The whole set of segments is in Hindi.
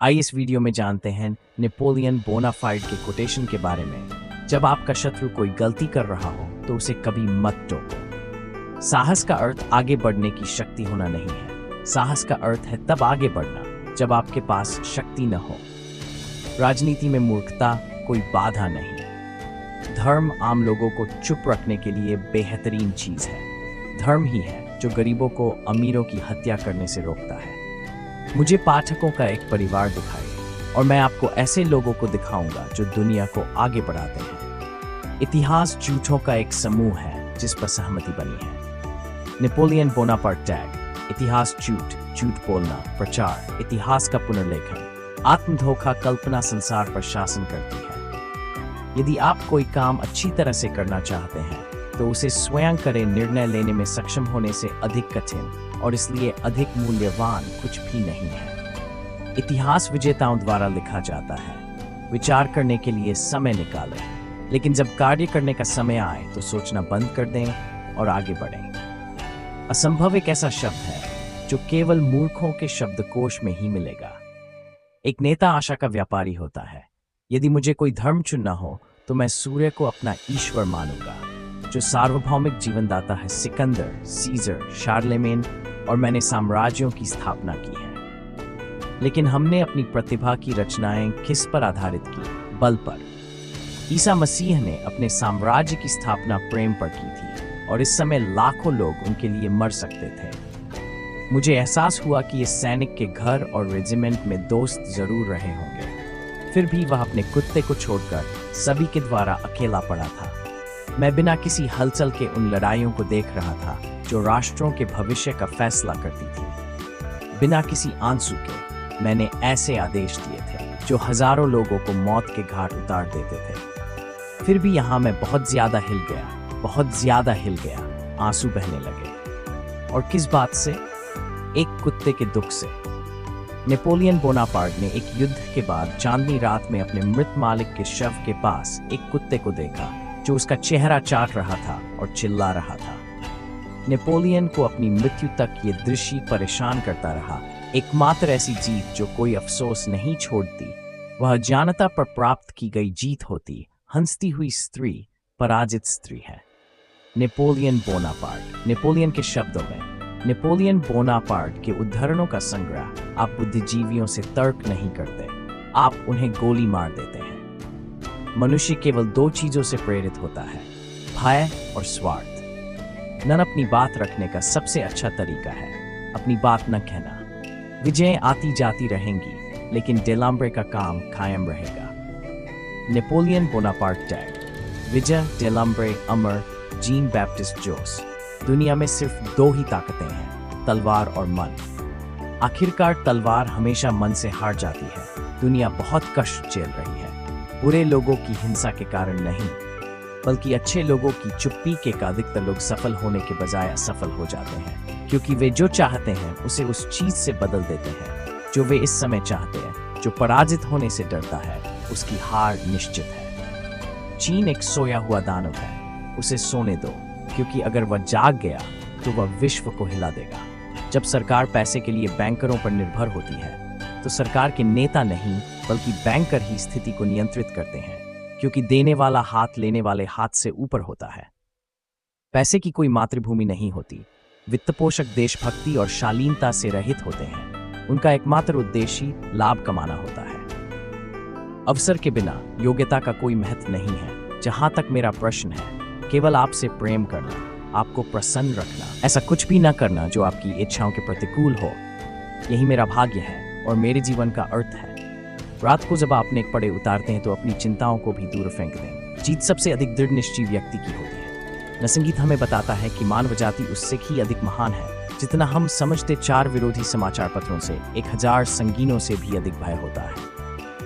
आइए इस वीडियो में जानते हैं नेपोलियन बोनापार्ट के कोटेशन के बारे में। जब आपका शत्रु कोई गलती कर रहा हो तो उसे कभी मत टोको। साहस का अर्थ आगे बढ़ने की शक्ति होना नहीं है। साहस का अर्थ है तब आगे बढ़ना जब आपके पास शक्ति न हो। राजनीति में मूर्खता कोई बाधा नहीं। धर्म आम लोगों को चुप रखने के लिए बेहतरीन चीज है। धर्म ही है जो गरीबों को अमीरों की हत्या करने से रोकता है। मुझे पाठकों का एक परिवार दिखाइए और मैं आपको ऐसे लोगों को दिखाऊंगा जो दुनिया को आगे बढ़ाते हैं। इतिहास झूठों का एक समूह है जिस पर सहमति बनी है। नेपोलियन बोनापार्ट टैग: इतिहास झूठ, झूठ बोलना, प्रचार, इतिहास का पुनर्लेखन, आत्मधोखा, कल्पना संसार पर शासन करती है। यदि आप कोई काम अच्छी तरह से करना चाहते हैं तो उसे स्वयं करें। निर्णय लेने में सक्षम होने से अधिक कठिन और इसलिए अधिक मूल्यवान कुछ भी नहीं है। इतिहास विजेताओं द्वारा लिखा जाता है। विचार करने के लिए समय निकालें, लेकिन जब कार्य करने का समय आए तो सोचना बंद कर दें और आगे बढ़ें। असंभव एक ऐसा शब्द है जो केवल मूर्खों के शब्दकोश में ही मिलेगा। एक नेता आशा का व्यापारी होता है। यदि मुझे कोई धर्म चुनना हो तो मैं सूर्य को अपना ईश्वर मानूंगा, जो सार्वभौमिक जीवनदाता है। सिकंदर, सीजर, शार्लेमेन और मैंने साम्राज्यों की स्थापना की है। लेकिन हमने अपनी प्रतिभा की रचनाएं किस पर आधारित की? बल पर। ईसा मसीह ने अपने साम्राज्य की स्थापना प्रेम पर की थी और इस समय लाखों लोग उनके लिए मर सकते थे। मुझे एहसास हुआ कि इस सैनिक के घर और रेजिमेंट में दोस्त जरूर रहे होंगे, फिर भी वह अपने कुत्ते को छोड़कर सभी के द्वारा अकेला पड़ा था। मैं बिना किसी हलचल के उन लड़ाइयों को देख रहा था जो राष्ट्रों के भविष्य का फैसला करती थी। बिना किसी आंसू के मैंने ऐसे आदेश दिए थे जो हजारों लोगों को मौत के घाट उतार देते थे। फिर भी यहाँ मैं बहुत ज्यादा हिल गया, बहुत ज्यादा हिल गया। आंसू बहने लगे। और किस बात से? एक कुत्ते के दुख से। नेपोलियन बोनापार्ट ने एक युद्ध के बाद चांदनी रात में अपने मृत मालिक के शव के पास एक कुत्ते को देखा जो उसका चेहरा चाट रहा था और चिल्ला रहा था। नेपोलियन को अपनी मृत्यु तक ये दृश्य परेशान करता रहा। एकमात्र ऐसी जीत जो कोई अफसोस नहीं छोड़ती, वह जानता पर प्राप्त की गई जीत होती। हंसती हुई स्त्री पराजित स्त्री है। Napoleon Bonaparte. नेपोलियन के शब्दों में नेपोलियन बोनापार्ट के उद्धरणों का संग्रह। आप बुद्धिजीवियों से तर्क नहीं करते, आप उन्हें गोली मार देते हैं। मनुष्य केवल दो चीजों से प्रेरित होता है, भय और स्वार्थ। नन अपनी बात रखने का सबसे अच्छा तरीका है अपनी बात न कहना। विजय आती जाती रहेंगी, लेकिन डेलाम्ब्रे का काम कायम रहेगा। नेपोलियन बोनापार्ट टैग: विजय, डेलाम्ब्रे, अमर, जीन बैप्टिस्ट जोस। दुनिया में सिर्फ दो ही ताकतें हैं, तलवार और मन। आखिरकार तलवार हमेशा मन से हार जाती है। दुनिया बहुत कष्ट झेल रही है, बुरे लोगों की हिंसा के कारण नहीं, बल्कि अच्छे लोगों की चुप्पी के कारण। अधिकतर लोग सफल होने के बजाय असफल हो जाते हैं, क्योंकि वे जो चाहते हैं उसे उस चीज से बदल देते हैं जो वे इस समय चाहते हैं। जो पराजित होने से डरता है उसकी हार निश्चित है। चीन एक सोया हुआ दानव है, उसे सोने दो, क्योंकि अगर वह जाग गया तो वह विश्व को हिला देगा। जब सरकार पैसे के लिए बैंकरों पर निर्भर होती है तो सरकार के नेता नहीं बल्कि बैंकर ही स्थिति को नियंत्रित करते हैं, क्योंकि देने वाला हाथ लेने वाले हाथ से ऊपर होता है। पैसे की कोई मातृभूमि नहीं होती। वित्तपोषक देशभक्ति और शालीनता से रहित होते हैं। उनका एकमात्र उद्देश्य लाभ कमाना होता है। अवसर के बिना योग्यता का कोई महत्व नहीं है। जहां तक मेरा प्रश्न है, केवल आपसे प्रेम करना, आपको प्रसन्न रखना, ऐसा कुछ भी न करना जो आपकी इच्छाओं के प्रतिकूल हो। यही मेरा भाग्य है और मेरे जीवन का अर्थ है। रात को जब आप नेक पड़े उतारते हैं तो अपनी चिंताओं को भी दूर फेंक दें। जीत सबसे अधिक दृढ़ निश्चयी व्यक्ति की होती है। नरसंगीत हमें बताता है कि मानव जाति उससे ही अधिक महान है जितना हम समझते। 4 विरोधी समाचार पत्रों से 1000 संगीनों से भी अधिक भय होता है।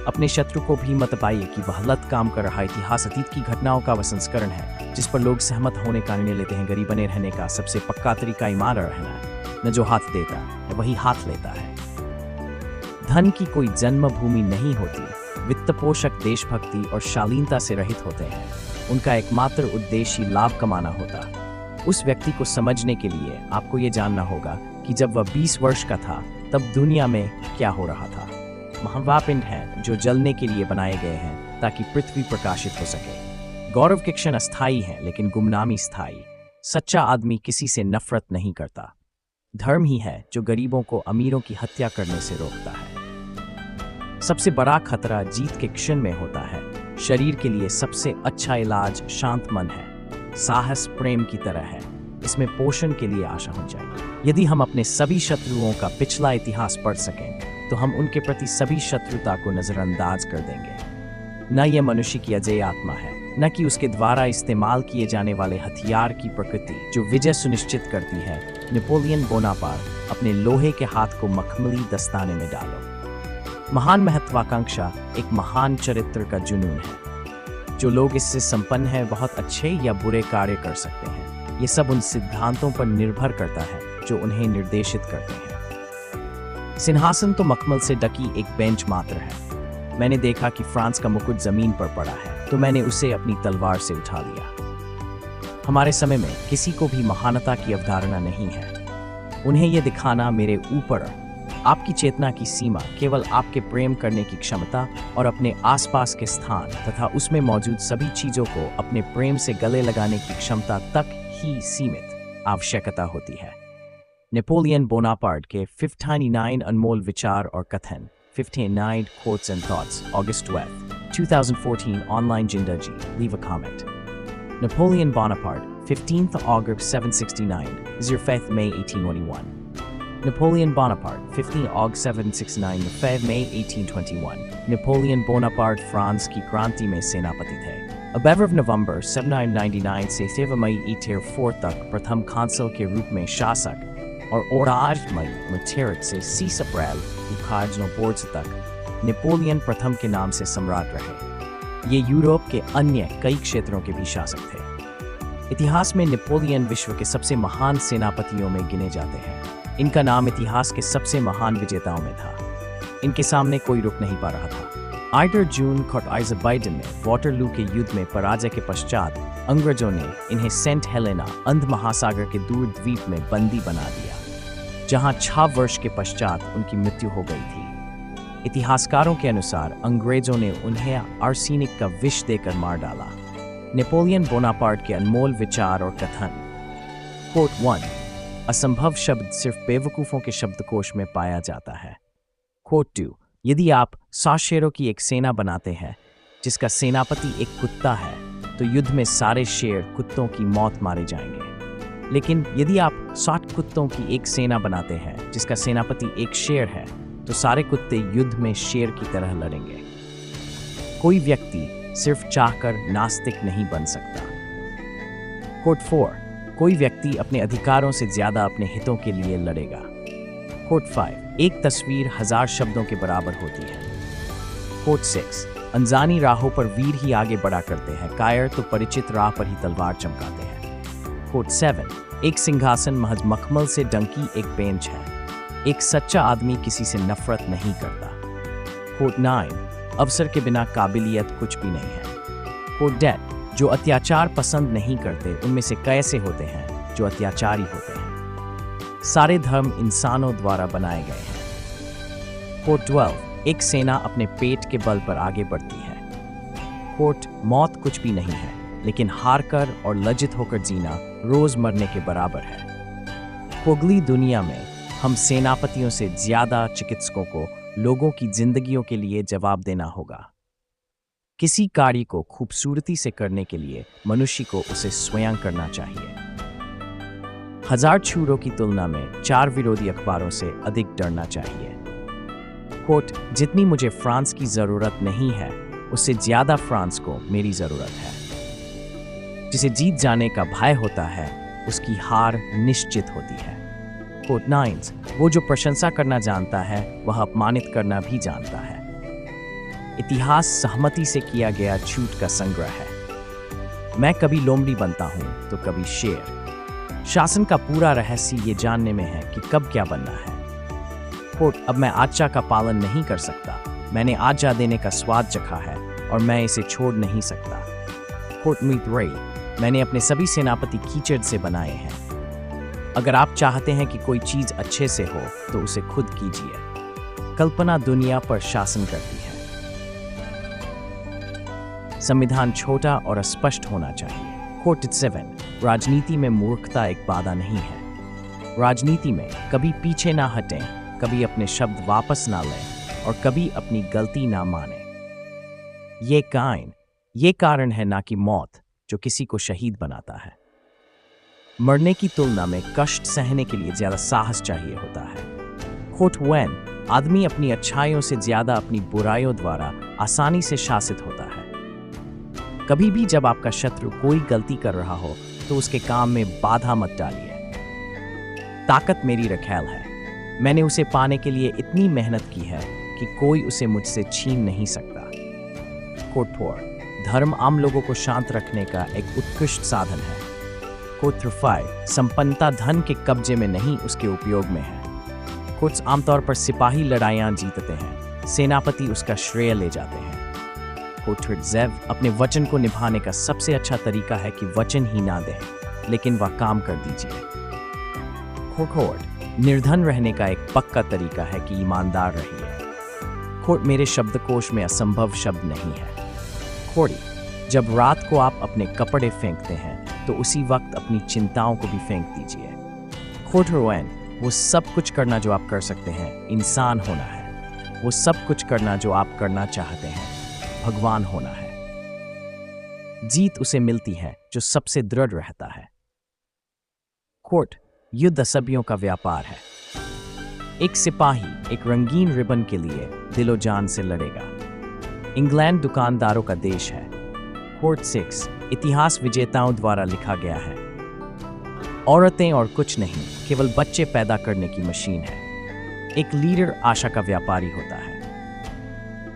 अपने शत्रु को भी मत पाइए कि वह गलत काम कर रहा। इतिहास अतीत की घटनाओं का वह संस्करण है जिस पर लोग सहमत होने का निर्णय लेते हैं। गरीब बने रहने का सबसे पक्का तरीका ईमान रहना है। न जो हाथ देता है वही हाथ लेता है। धन की कोई जन्मभूमि नहीं होती। वित्तपोषक देशभक्ति और शालीनता से रहित होते हैं। उनका एकमात्र उद्देश्य लाभ कमाना होता। उस व्यक्ति को समझने के लिए आपको ये जानना होगा कि जब वह 20 वर्ष का था तब दुनिया में क्या हो रहा था। महापिंड हैं जो जलने के लिए बनाए गए हैं ताकि पृथ्वी प्रकाशित हो सके। गौरव के क्षण अस्थायी हैं लेकिन गुमनामी स्थायी। सच्चा आदमी किसी से नफरत नहीं करता। धर्म ही है जो गरीबों को अमीरों की हत्या करने से रोकता है। सबसे बड़ा खतरा जीत के क्षण में होता है। शरीर के लिए सबसे अच्छा इलाज शांत मन है। साहस प्रेम की तरह है, इसमें पोषण के लिए आशा हो जाएगी। यदि हम अपने सभी शत्रुओं का पिछला इतिहास पढ़ सकें तो हम उनके प्रति सभी शत्रुता को नजरअंदाज कर देंगे। न यह मनुष्य की अजय आत्मा है, न कि उसके द्वारा इस्तेमाल किए जाने वाले हथियार की प्रकृति जो विजय सुनिश्चित करती है। नेपोलियन बोनापार्ट, अपने लोहे के हाथ को मखमली दस्ताने में डालो। महान महत्वाकांक्षा एक महान चरित्र का जुनून है। जो लोग इससे संपन्न हैं बहुत अच्छे या बुरे कार्य कर सकते हैं। ये सब उन सिद्धांतों पर निर्भर करता है जो उन्हें निर्देशित करते हैं। सिंहासन तो मखमल से ढकी एक बेंच मात्र है। मैंने देखा कि फ्रांस का मुकुट जमीन पर पड़ा है तो मैंने उसे अपनी तलवार से उठा लिया। हमारे समय में किसी को भी महानता की अवधारणा नहीं है। उन्हें यह दिखाना मेरे ऊपर। आपकी चेतना की सीमा केवल आपके प्रेम करने की क्षमता और अपने आसपास के स्थान तथा उसमें मौजूद सभी चीजों को अपने प्रेम से गले लगाने की क्षमता तक ही सीमित आवश्यकता होती है। नेपोलियन बोनापार्ट के 59 अनमोल विचार और कथन, 59 quotes and thoughts, August 12th, 2014, online Jindaji. Leave a comment. Napoleon Bonaparte, 15th August 769, is your 5th May 1821. Napoleon Bonaparte, 15 August 769, 5 May 1821. Napoleon Bonaparte France की क्रांति में सेनापति थे। 11 नवंबर 1799 से 7 मई 1804 तक प्रथम कांसल के रूप में शासक और 8 मई मटेरिक से 30 अप्रैल कार्जनोपोर्ट्स तक नेपोलियन प्रथम के नाम से सम्राट रहे। ये यूरोप के अन्य कई क्षेत्रों के भी शासक थे। इतिहास में नेपोलियन विश्व के सबसे महान सेनापतियों में गिने जाते हैं। इनका नाम इतिहास के सबसे महान विजेताओं में था। इनके सामने कोई रुक नहीं पा रहा था। 8 जून को आइजरबाइजन में वाटरलू के युद्ध में पराजय के पश्चात अंग्रेजों ने इन्हें सेंट हेलेना अंध महासागर के दूर द्वीप में बंदी बना दिया, जहां 6 वर्ष के पश्चात उनकी मृत्यु हो गई थी। इतिहासकारों के अनुसार अंग्रेजों ने उन्हें आर्सेनिक का विष देकर मार डाला। नेपोलियन बोनापार्ट के अनमोल विचार और कथन। कोट 1, असंभव शब्द सिर्फ बेवकूफों के शब्दकोश में पाया जाता है। कोट 2, यदि आप 100 शेरों की एक सेना बनाते हैं जिसका सेनापति एक कुत्ता है तो युद्ध में सारे शेर कुत्तों की मौत मारे जाएंगे। लेकिन यदि आप 60 कुत्तों की एक सेना बनाते हैं जिसका सेनापति एक शेर है तो सारे कुत्ते युद्ध में शेर की तरह लड़ेंगे। कोई व्यक्ति सिर्फ चाहकर नास्तिक नहीं बन सकता। कोट 4, कोई व्यक्ति अपने अधिकारों से ज्यादा अपने हितों के लिए लड़ेगा। कोट 5, एक तस्वीर 1000 शब्दों के बराबर होती है। कोट 6, अनजानी राहों पर वीर ही आगे बढ़ा करते हैं, कायर तो परिचित राह पर ही तलवार चमकाते हैं। कोट 7, एक सिंहासन महज मखमल से डंकी एक बेंच है। एक सच्चा आदमी किसी से नफरत नहीं करता। कोट 9, अवसर के बिना काबिलियत कुछ भी नहीं है। कोट 10, जो अत्याचार पसंद नहीं करते उनमें से कैसे होते हैं जो अत्याचारी होते हैं। सारे धर्म इंसानों द्वारा बनाए गए हैं। कोट 12, एक सेना अपने पेट के बल पर आगे बढ़ती है। कोट, मौत कुछ भी नहीं है लेकिन हारकर और लज्जित होकर जीना रोज मरने के बराबर है। अगली दुनिया में हम सेनापतियों से ज्यादा चिकित्सकों को लोगों की जिंदगियों के लिए जवाब देना होगा। किसी कार्य को खूबसूरती से करने के लिए मनुष्य को उसे स्वयं करना चाहिए। 1000 छुरों की तुलना में 4 विरोधी अखबारों से अधिक डरना चाहिए। कोट, जितनी मुझे फ्रांस की जरूरत नहीं है उससे ज्यादा फ्रांस को मेरी जरूरत है। जिसे जीत जाने का भय होता है उसकी हार निश्चित होती है। कोट 9, वो जो प्रशंसा करना जानता है वह अपमानित करना भी जानता है। इतिहास सहमति से किया गया झूठ का संग्रह है। मैं कभी लोमड़ी बनता हूं तो कभी शेर। शासन का पूरा रहस्य ये जानने में है कि कब क्या बनना है। कोट, अब मैं आज्ञा का पालन नहीं कर सकता। मैंने आज्ञा देने का स्वाद चखा है और मैं इसे छोड़ नहीं सकता। कोट मीत रही, मैंने अपने सभी सेनापति कीचड़ से बनाए हैं। अगर आप चाहते हैं कि कोई चीज अच्छे से हो तो उसे खुद कीजिए। कल्पना दुनिया पर शासन करती है। संविधान छोटा और अस्पष्ट होना चाहिए। कोट 7 राजनीति में मूर्खता एक बाधा नहीं है। राजनीति में कभी पीछे ना हटें, कभी अपने शब्द वापस ना लें और कभी अपनी गलती ना मानें। ये कारण है ना कि मौत जो किसी को शहीद बनाता है। मरने की तुलना में कष्ट सहने के लिए ज्यादा साहस चाहिए होता है। कोट 1 आदमी अपनी अच्छाइयों से ज्यादा अपनी बुराइयों द्वारा आसानी से शासित होता है। कभी भी जब आपका शत्रु कोई गलती कर रहा हो तो उसके काम में बाधा मत डालिए। ताकत मेरी रखैल है, मैंने उसे पाने के लिए इतनी मेहनत की है कि कोई उसे मुझसे छीन नहीं सकता। कोट 4 धर्म आम लोगों को शांत रखने का एक उत्कृष्ट साधन है। कोट 5 संपन्नता धन के कब्जे में नहीं, उसके उपयोग में है। कोट्स आमतौर पर सिपाही लड़ाइयां जीतते हैं, सेनापति उसका श्रेय ले जाते हैं। कोट 7 अपने वचन को निभाने का सबसे अच्छा तरीका है कि वचन ही ना दें, लेकिन वह काम कर दीजिए। कोट निर्धन रहने का एक पक्का तरीका है कि ईमानदार रहिए। कोट मेरे शब्दकोश में असंभव शब्द नहीं है। कोड़ी जब रात को आप अपने कपड़े फेंकते हैं तो उसी वक्त अपनी चिंताओं को भी फेंक दीजिए। कोट वो सब कुछ करना जो आप कर सकते हैं, इंसान होना है। वो सब कुछ करना जो आप करना चाहते हैं, भगवान होना है। जीत उसे मिलती है जो सबसे दृढ़ रहता है। कोट युद्ध असभ्यों का व्यापार है। एक सिपाही एक रंगीन रिबन के लिए दिलो जान से लड़ेगा। इंग्लैंड दुकानदारों का देश है। कोट 6 इतिहास विजेताओं द्वारा लिखा गया है। औरतें और कुछ नहीं, केवल बच्चे पैदा करने की मशीन है। एक लीडर आशा का व्यापारी होता है।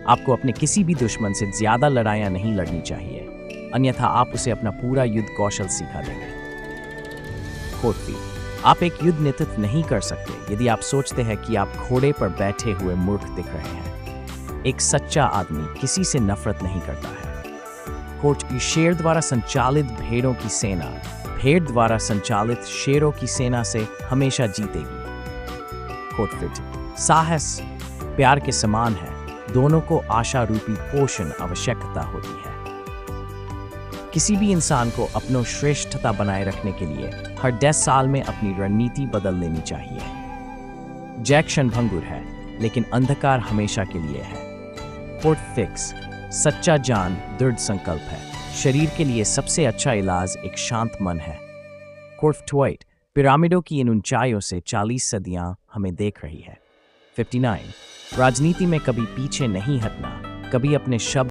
आपको अपने किसी भी दुश्मन से ज्यादा लड़ाइयां नहीं लड़नी चाहिए, अन्यथा आप उसे अपना पूरा युद्ध कौशल सिखा देंगे। कोट 3 आप एक युद्ध नेतृत्व नहीं कर सकते यदि आप सोचते हैं कि आप घोड़े पर बैठे हुए मूर्ख दिख रहे हैं। एक सच्चा आदमी किसी से नफरत नहीं करता है। कोट शेर द्वारा संचालित भेड़ों की सेना भेड़ द्वारा संचालित शेरों की सेना से हमेशा जीतेगी। कोट 5 साहस प्यार के समान है, दोनों को आशा रूपी पोषण आवश्यकता होती है। किसी भी इंसान को अपनों श्रेष्ठता बनाए रखने के लिए हर 10 साल में अपनी रणनीति बदल लेनी चाहिए। जैक क्षणभंगुर है, लेकिन अंधकार हमेशा के लिए है। कोट 6 सच्चा जान दृढ़ संकल्प है, शरीर के लिए सबसे अच्छा इलाज एक शांत मन है। कोट 8 पिरामिडों की इन ऊंचाइयों से 40 सदियां हमें देख रही है। 59 राजनीति में कभी पीछे नहीं हटना, कभी अपने शब्द